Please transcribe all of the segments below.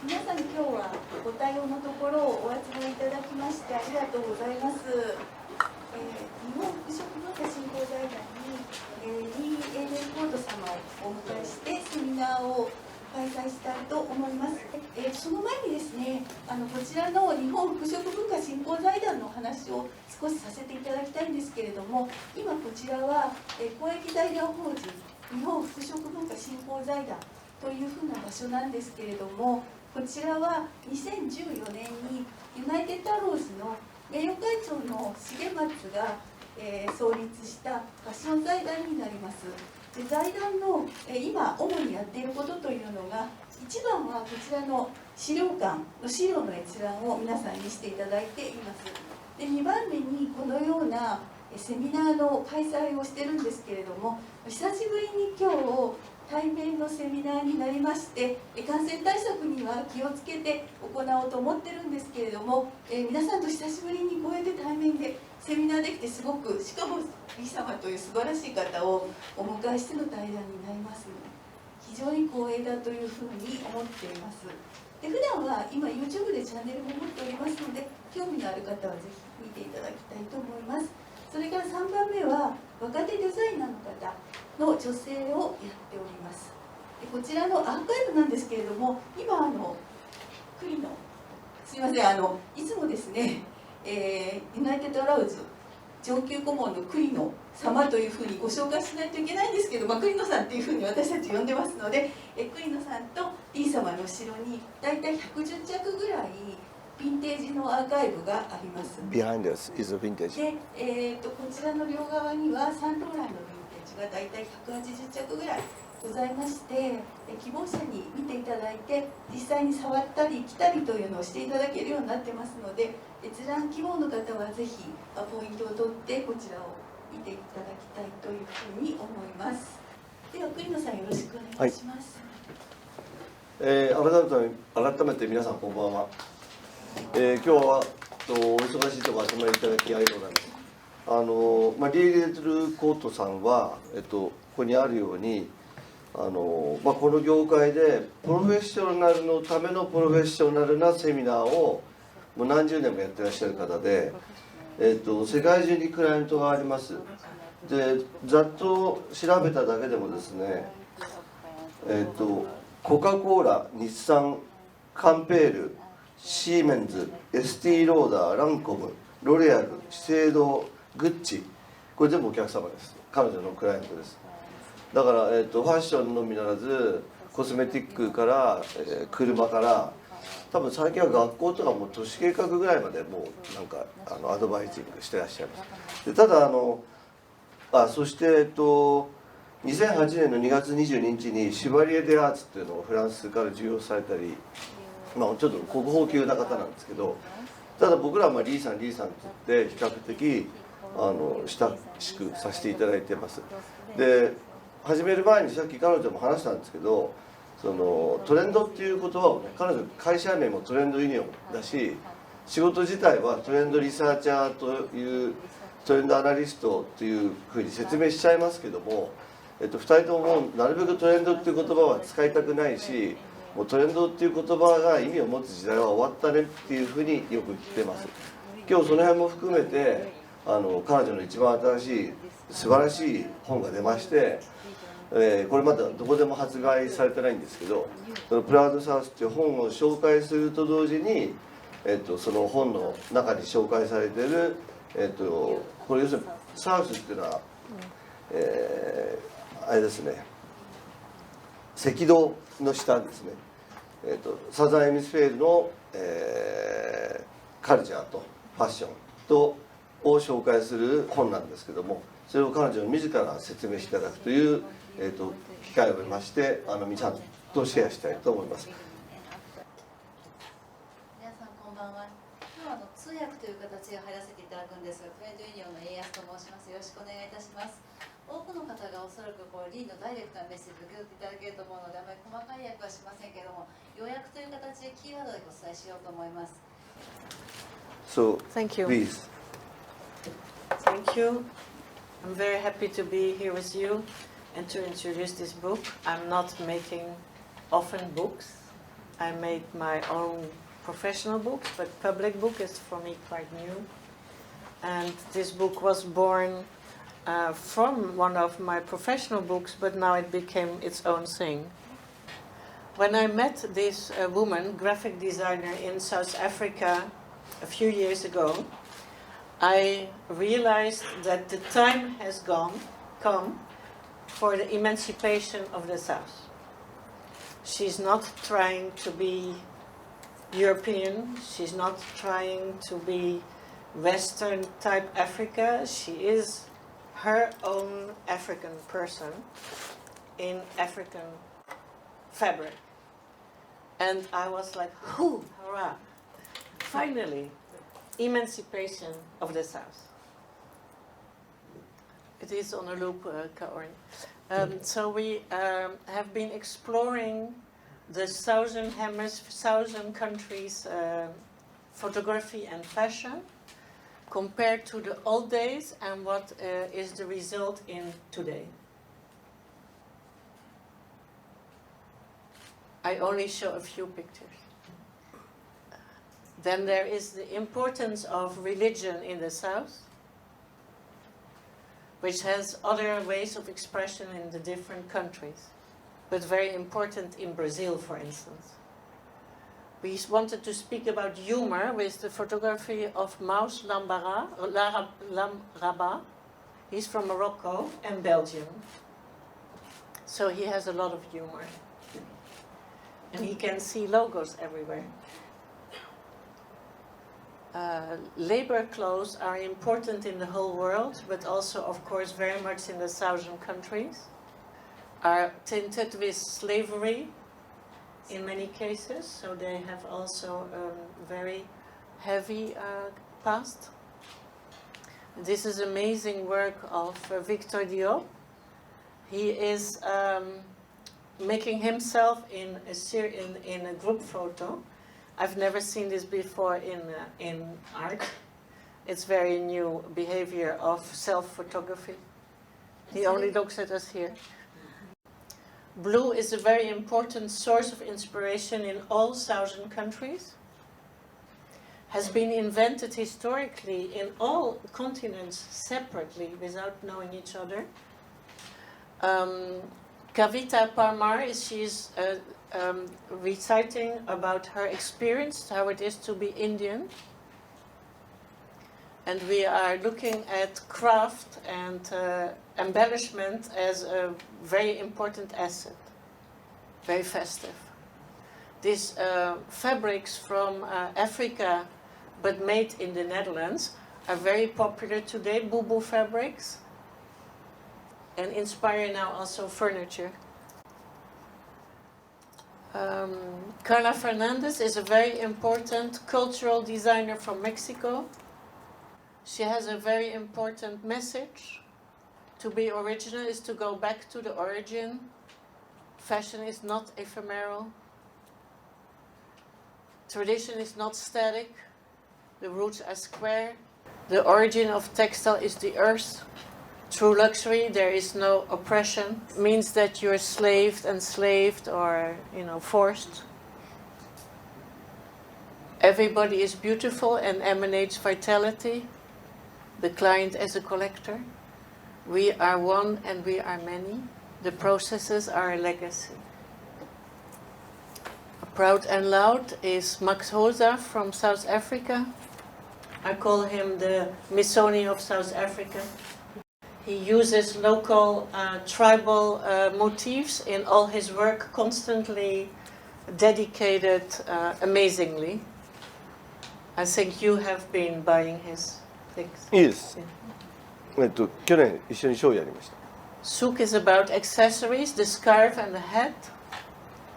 皆さん今日はご対応のところをお集まりいただきましてありがとうございます。日本服飾文化振興財団に、リー・エデルコート様をお迎えしてセミナーを開催したいと思います。その前にですね、こちらの日本服飾文化振興財団のお話を少しさせていただきたいんですけれども、今こちらは公益財団法人日本服飾文化振興財団というふうな場所なんですけれども、こちらは2014年にユナイテッドアローズの名誉会長の重松が、創立したファッション財団になります。で財団の、今主にやっていることというのが、一番はこちらの資料館の資料の閲覧を皆さんにしていただいています。で2番目にこのようなセミナーの開催をしてるんですけれども、久しぶりに今日対面のセミナーになりまして、感染対策には気をつけて行おうと思ってるんですけれども、皆さんと久しぶりにこうやって対面でセミナーできてすごく、しかもリ様という素晴らしい方をお迎えしての対談になりますので、非常に光栄だというふうに思っています。で普段は今 YouTube でチャンネルも持っておりますので、興味のある方はぜひ見ていただきたいと思います。それから3番目は若手デザイナーの方の女性をやっております。でこちらのアーカイブなんですけれども、今栗のすいません、いつもですね、ユナイテッドアラウズ上級顧問の栗野様というふうにご紹介しないといけないんですけど、栗野さんというふうに私たち呼んでますので、栗野さんと D 様の後ろに大体110着ぐらいヴィンテージのアーカイブがあります。Behind us is a vintage. で、こちらの両側にはサンローランのヴィンテージが大体180着ぐらいございまして、希望者に見ていただいて実際に触ったり着たりというのをしていただけるようになってますので、閲覧希望の方はぜひポイントを取ってこちらを見ていただきたいというふうに思います。では栗野さんよろしくお願いします。改めて皆さんこんばんは。今日はお忙しいところ集まりいただきありがとうございます。リー・エデルコートさんは、ここにあるようにこの業界でプロフェッショナルのためのプロフェッショナルなセミナーをもう何十年もやってらっしゃる方で、世界中にクライアントがあります。でざっと調べただけでもですね、コカ・コーラ、日産、カンペール、シーメンズ、エスティローダー、ランコム、ロレアル、資生堂、グッチ、これ全部お客様です。彼女のクライアントです。だから、ファッションのみならずコスメティックから、車から多分最近は学校とかも都市計画ぐらいまでもうなんかアドバイジングしてらっしゃいます。でただそして2008年の2月22日にシュバリエ・デ・アーツっていうのをフランスから授与されたり、ちょっと国宝級な方なんですけど、ただ僕らはリーさんって言って比較的親しくさせていただいてます。で始める前にさっき彼女も話したんですけど、トレンドっていう言葉をね、彼女会社名もトレンドユニオンだし、仕事自体はトレンドリサーチャーというトレンドアナリストというふうに説明しちゃいますけども、2人ともなるべくトレンドっていう言葉は使いたくないし、もうトレンドっていう言葉が意味を持つ時代は終わったねっていうふうによく言ってます。今日その辺も含めて彼女の一番新しい素晴らしい本が出まして、これまだどこでも発売されてないんですけど、そのプラウドサウスっていう本を紹介すると同時に、その本の中に紹介されている、これ要するにサウスっていうのは、あれですね、赤道の下ですね、サザンヘミスフェールの、カルチャーとファッションとを紹介する本なんですけども、それを彼女の自ら説明していただくという、機会を得まして、皆さんとシェアしたいと思います。皆さんこんばんは。今日は通訳という形で入らせていただくんですが、トレンドユニオンの家康と申します。よろしくお願いいたします。多くの方がおそらくリーのダイレクトなメッセージを受け取っていただけると思うので、あまり細かい訳はしませんけれども、要約という形でキーワードでお伝えしようと思います。So, Thank you. please. Thank you. I'm very happy to be here with you and to introduce this book. I'm not making often books. I made my own professional books, but public book is for me quite new. And this book was born from one of my professional books, but now it became its own thing. When I met this woman, graphic designer in South Africa a few years ago, I realized that the time has come for the emancipation of the South. She's not trying to be European, she's not trying to be Western type Africa, she is her own African person in African fabric. And I was like, hoo, hurrah, finally, emancipation of the South. It is on a loop, Kaorin. So we have been exploring the southern countries' photography and fashion compared to the old days and what is the result in today. I only show a few pictures. Then there is the importance of religion in the South, which has other ways of expression in the different countries, but very important in Brazil, for instance. We wanted to speak about humor with the photography of Maus Lamraba. He's from Morocco and Belgium. So he has a lot of humor. And he can see logos everywhere. Labor clothes are important in the whole world, but also, of course, very much in the southern countries. Are tinted with slavery in many cases, so they have also a very heavy past. This is amazing work of Victor Diop. He is making himself in a group photo. I've never seen this before in art. It's very new behavior of self-photography. He only looks at us here. Blue is a very important source of inspiration in all southern countries. Has been invented historically in all continents separately without knowing each other. Kavita Parmar, she's reciting about her experience, how it is to be Indian. And we are looking at craft and embellishment as a very important asset, very festive. These fabrics from Africa, but made in the Netherlands, are very popular today, boo-boo fabrics, and inspire now also furniture. Carla Fernandez is a very important cultural designer from Mexico. She has a very important message. To be original is to go back to the origin. Fashion is not ephemeral. Tradition is not static. The roots are square. The origin of textile is the earth. True luxury, there is no oppression. It means that you're enslaved or, forced. Everybody is beautiful and emanates vitality. The client as a collector. We are one and we are many. The processes are a legacy. Proud and Loud is Max Hoza from South Africa. I call him the Missoni of South Africa. He uses local tribal motifs in all his work, constantly dedicated amazingly. I think you have been buying his things. いいです。去年一緒にショーやりました。Souk is about accessories, the scarf and the hat,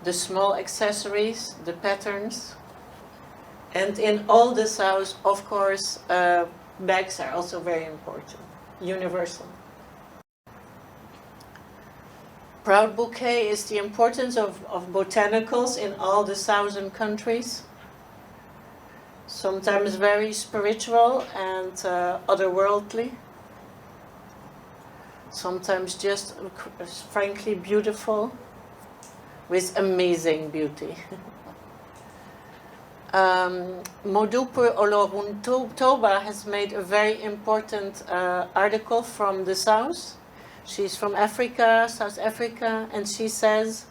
the small accessories, the patterns. And in all the South, of course, bags are also very important, universal. Proud Bouquet is the importance of botanicals in all the southern countries. Sometimes very spiritual and otherworldly. Sometimes just frankly beautiful with amazing beauty. Modupe Olorun Toba has made a very important article from the South. She's from Africa, South Africa, and she says,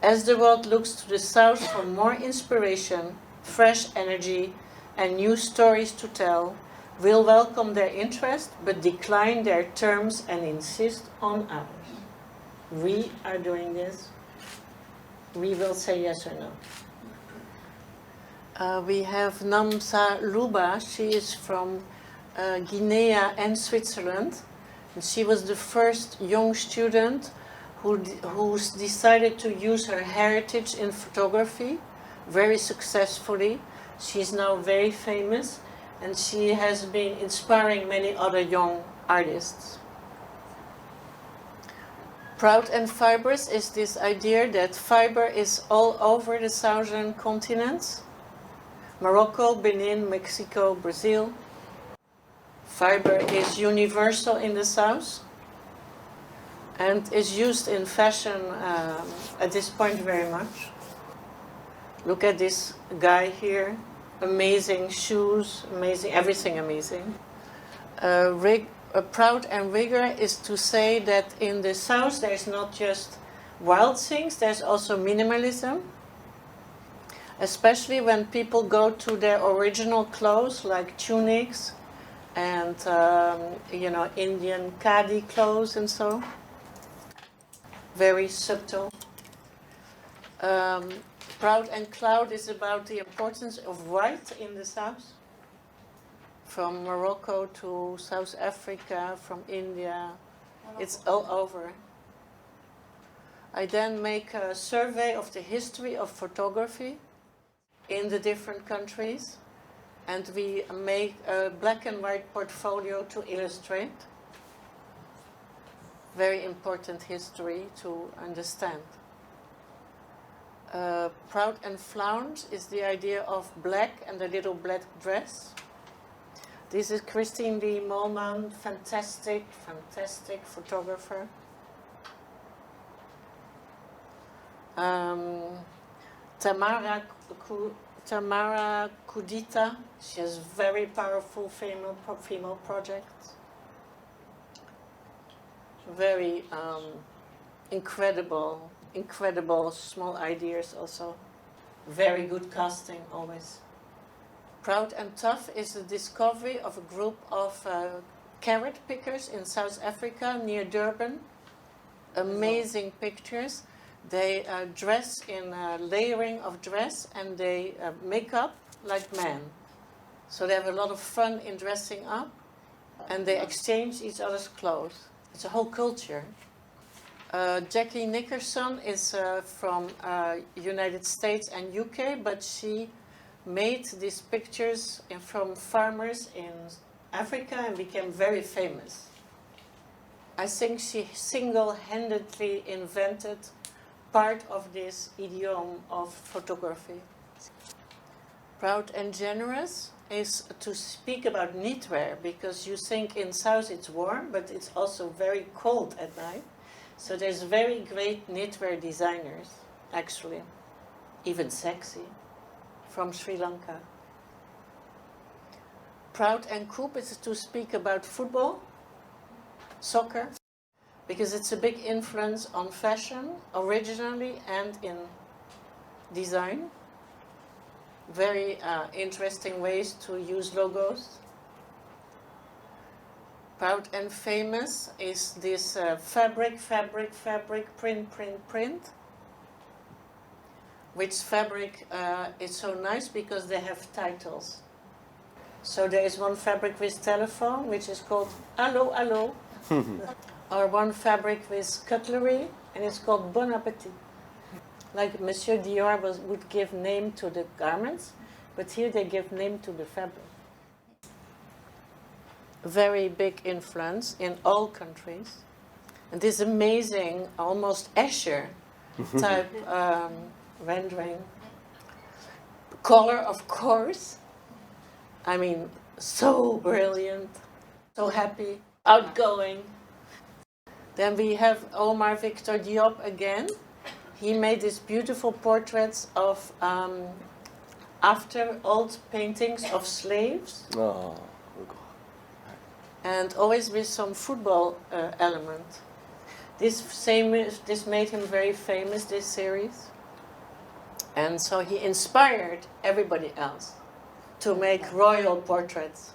as the world looks to the South for more inspiration, fresh energy, and new stories to tell, we'll welcome their interest but decline their terms and insist on ours. We are doing this. We will say yes or no. We have Namsa Luba. She is from Guinea and Switzerland. And she was the first young student who decided to use her heritage in photography very successfully. She's now very famous, and she has been inspiring many other young artists. Proud and fibrous is this idea that fiber is all over the southern continents. Morocco, Benin, Mexico, Brazil. Fiber is universal in the south and is used in fashion at this point very much. Look at this guy here. Amazing shoes, amazing, everything amazing. Proud and rigor is to say that in the south there's not just wild things, there's also minimalism. Especially when people go to their original clothes like tunics and Indian khadi clothes and so. Very subtle. Proud and cloud is about the importance of white in the south. From Morocco to South Africa, from India, it's all over. I then make a survey of the history of photography in the different countries, and we make a black and white portfolio to illustrate. Very important history to understand. Proud and flaunt is the idea of black and a little black dress. This is Christine Lee Molman, fantastic photographer. Tamara Kudita, she has very powerful female projects. Very incredible small ideas also. Very good casting always. Proud and Tough is the discovery of a group of carrot pickers in South Africa near Durban. Amazing pictures. They dress in layering of dress, and they make up like men. So they have a lot of fun in dressing up, and they exchange each other's clothes. It's a whole culture. Jackie Nickerson is from United States and UK, but she made these pictures from farmers in Africa and became very famous. I think she single-handedly invented part of this idiom of photography. Proud and generous is to speak about knitwear, because you think in South it's warm, but it's also very cold at night. So there's very great knitwear designers, actually, even sexy, from Sri Lanka. Proud and Coop is to speak about football, soccer, because it's a big influence on fashion, originally and in design. Very interesting ways to use logos. Proud and Famous is this fabric, print. Which fabric is so nice because they have titles. So there is one fabric with telephone, which is called Allo Allo. Or one fabric with cutlery, and it's called Bon Appetit. Like Monsieur Dior would give name to the garments, but here they give name to the fabric. Very big influence in all countries. And this amazing, almost Escher type rendering. Color, of course. I mean, so brilliant, so happy, outgoing. Then we have Omar Victor Diop again. He made these beautiful portraits of after old paintings of slaves, ああ、これか。 and always with some football element. This made him very famous, this series. And so he inspired everybody else to make royal portraits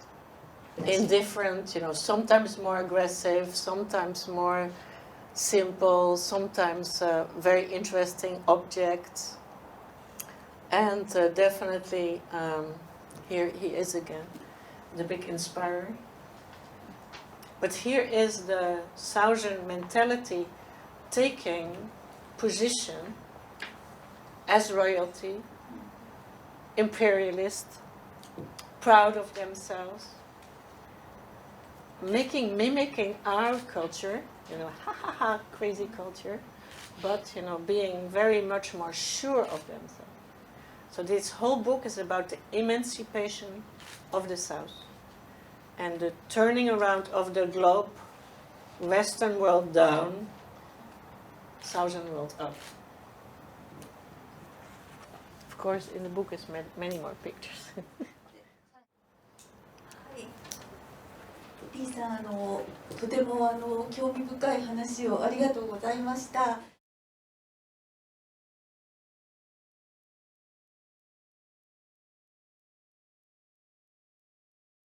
in different, sometimes more aggressive, sometimes more simple, sometimes very interesting objects. And definitely, here he is again, the big inspirer. But here is the Southern mentality taking position as royalty, imperialist, proud of themselves, mimicking our culture, crazy culture, but being very much more sure of themselves. So this whole book is about the emancipation of the South and the turning around of the globe, Western world down, Southern world up. Of course, in the book is many more pictures. リーさん、とても興味深い話をありがとうございました。